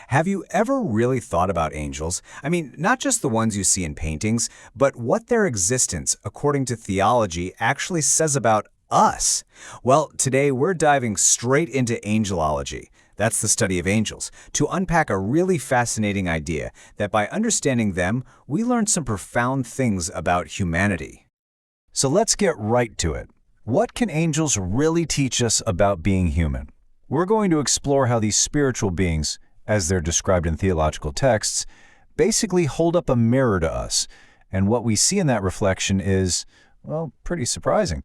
Have you ever really thought about angels? I mean, not just the ones you see in paintings, but what their existence, according to theology, actually says about us? Well, today we're diving straight into angelology. That's the study of angels, to unpack a really fascinating idea that by understanding them, we learn some profound things about humanity. So let's get right to it. What can angels really teach us about being human? We're going to explore how these spiritual beings, as they're described in theological texts, basically hold up a mirror to us, and what we see in that reflection is, well, pretty surprising.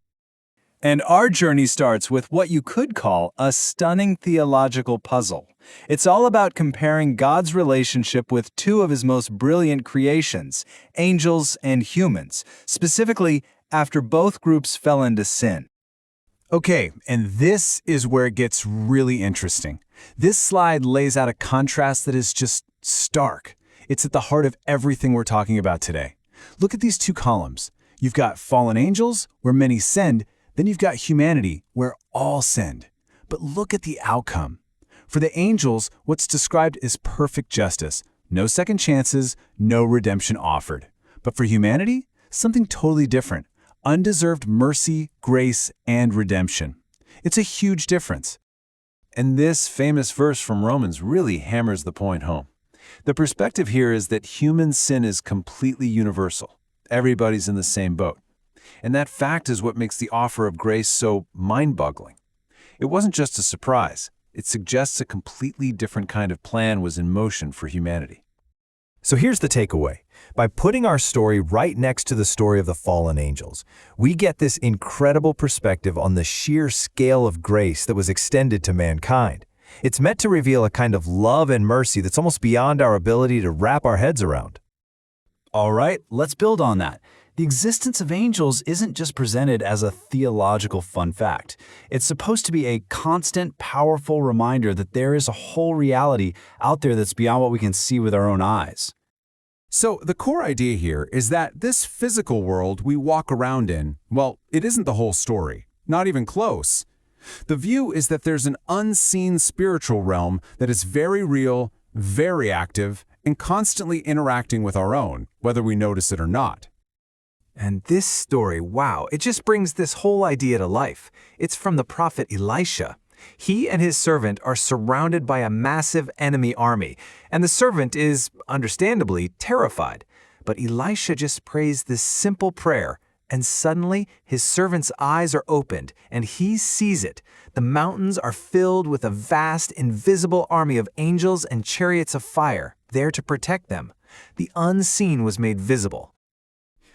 And our journey starts with what you could call a stunning theological puzzle. It's all about comparing God's relationship with two of his most brilliant creations, angels and humans, specifically after both groups fell into sin. Okay, and this is where it gets really interesting. This slide lays out a contrast that is just stark. It's at the heart of everything we're talking about today. Look at these two columns. You've got fallen angels, where many sinned, then you've got humanity, where all sinned. But look at the outcome. For the angels, what's described is perfect justice. No second chances, no redemption offered. But for humanity, something totally different. Undeserved mercy, grace, and redemption. It's a huge difference. And this famous verse from Romans really hammers the point home. The perspective here is that human sin is completely universal. Everybody's in the same boat. And that fact is what makes the offer of grace so mind-boggling. It wasn't just a surprise. It suggests a completely different kind of plan was in motion for humanity. So here's the takeaway. By putting our story right next to the story of the fallen angels, we get this incredible perspective on the sheer scale of grace that was extended to mankind. It's meant to reveal a kind of love and mercy that's almost beyond our ability to wrap our heads around. All right, let's build on that. The existence of angels isn't just presented as a theological fun fact. It's supposed to be a constant, powerful reminder that there is a whole reality out there that's beyond what we can see with our own eyes. So the core idea here is that this physical world we walk around in, well, it isn't the whole story, not even close. The view is that there's an unseen spiritual realm that is very real, very active, and constantly interacting with our own, whether we notice it or not. And this story, wow, it just brings this whole idea to life. It's from the prophet Elisha. He and his servant are surrounded by a massive enemy army, and the servant is, understandably, terrified. But Elisha just prays this simple prayer, and suddenly his servant's eyes are opened, and he sees it. The mountains are filled with a vast, invisible army of angels and chariots of fire, there to protect them. The unseen was made visible.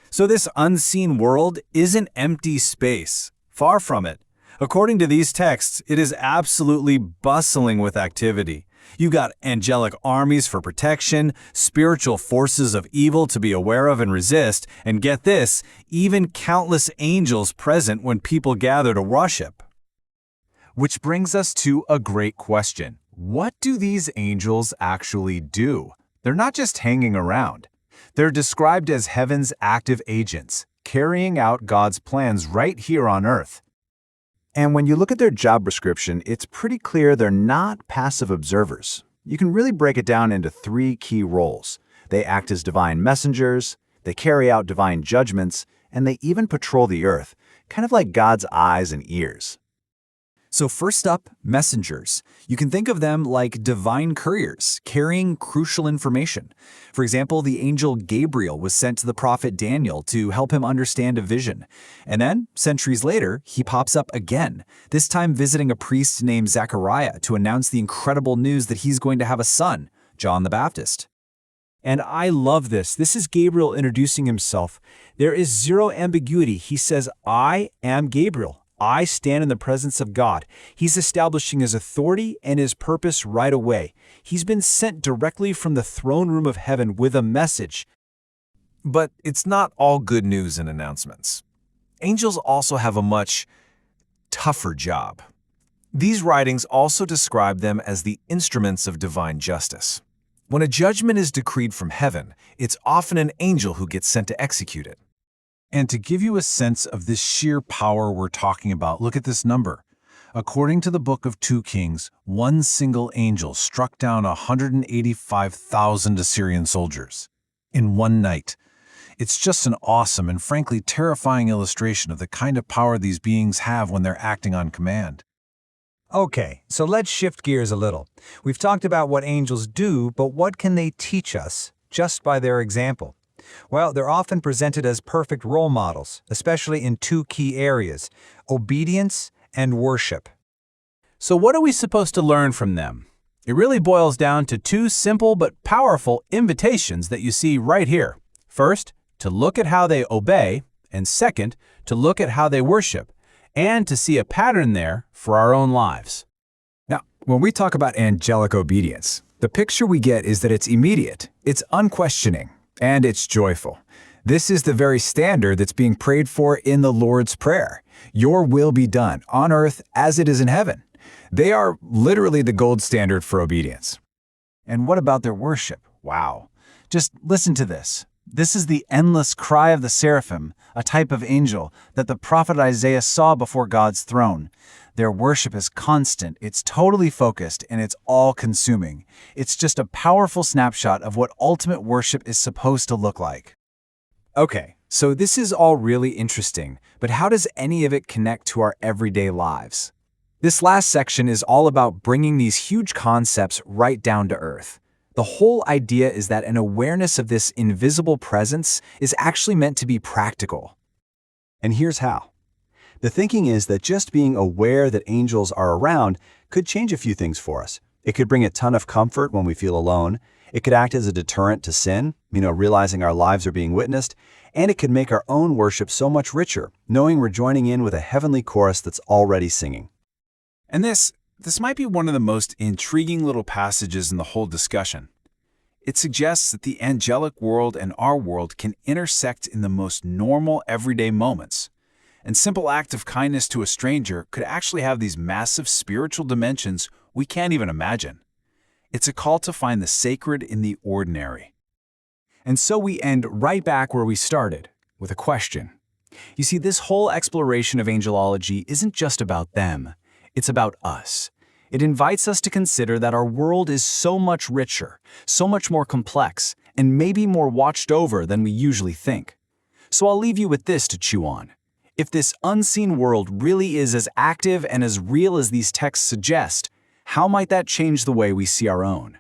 So this unseen world isn't empty space. Far from it. According to these texts, it is absolutely bustling with activity. You've got angelic armies for protection, spiritual forces of evil to be aware of and resist, and get this, even countless angels present when people gather to worship. Which brings us to a great question. What do these angels actually do? They're not just hanging around. They're described as heaven's active agents, carrying out God's plans right here on earth. And when you look at their job description, it's pretty clear they're not passive observers. You can really break it down into three key roles. They act as divine messengers, they carry out divine judgments, and they even patrol the earth, kind of like God's eyes and ears. So first up, messengers. You can think of them like divine couriers, carrying crucial information. For example, the angel Gabriel was sent to the prophet Daniel to help him understand a vision. And then, centuries later, he pops up again, this time visiting a priest named Zechariah to announce the incredible news that he's going to have a son, John the Baptist. And I love this. This is Gabriel introducing himself. There is zero ambiguity. He says, I am Gabriel. I stand in the presence of God. He's establishing his authority and his purpose right away. He's been sent directly from the throne room of heaven with a message. But it's not all good news and announcements. Angels also have a much tougher job. These writings also describe them as the instruments of divine justice. When a judgment is decreed from heaven, it's often an angel who gets sent to execute it. And to give you a sense of this sheer power we're talking about, look at this number. According to the book of 2 Kings, one single angel struck down 185,000 Assyrian soldiers in one night. It's just an awesome and frankly terrifying illustration of the kind of power these beings have when they're acting on command. Okay, so let's shift gears a little. We've talked about what angels do, but what can they teach us just by their example? Well, they're often presented as perfect role models, especially in two key areas: obedience and worship. So what are we supposed to learn from them? It really boils down to two simple but powerful invitations that you see right here. First, to look at how they obey, and second, to look at how they worship, and to see a pattern there for our own lives. Now, when we talk about angelic obedience, the picture we get is that it's immediate, it's unquestioning, and it's joyful. This is the very standard that's being prayed for in the Lord's Prayer. Your will be done on earth as it is in heaven. They are literally the gold standard for obedience. And what about their worship? Wow. Just listen to this. This is the endless cry of the seraphim, a type of angel that the prophet Isaiah saw before God's throne. Their worship is constant, it's totally focused, and it's all-consuming. It's just a powerful snapshot of what ultimate worship is supposed to look like. Okay, so this is all really interesting, but how does any of it connect to our everyday lives? This last section is all about bringing these huge concepts right down to earth. The whole idea is that an awareness of this invisible presence is actually meant to be practical. And here's how. The thinking is that just being aware that angels are around could change a few things for us. It could bring a ton of comfort when we feel alone. It could act as a deterrent to sin, realizing our lives are being witnessed. And it could make our own worship so much richer, knowing we're joining in with a heavenly chorus that's already singing. And this might be one of the most intriguing little passages in the whole discussion. It suggests that the angelic world and our world can intersect in the most normal everyday moments. And simple act of kindness to a stranger could actually have these massive spiritual dimensions we can't even imagine. It's a call to find the sacred in the ordinary. And so we end right back where we started, with a question. You see, this whole exploration of angelology isn't just about them. It's about us. It invites us to consider that our world is so much richer, so much more complex, and maybe more watched over than we usually think. So I'll leave you with this to chew on. If this unseen world really is as active and as real as these texts suggest, how might that change the way we see our own?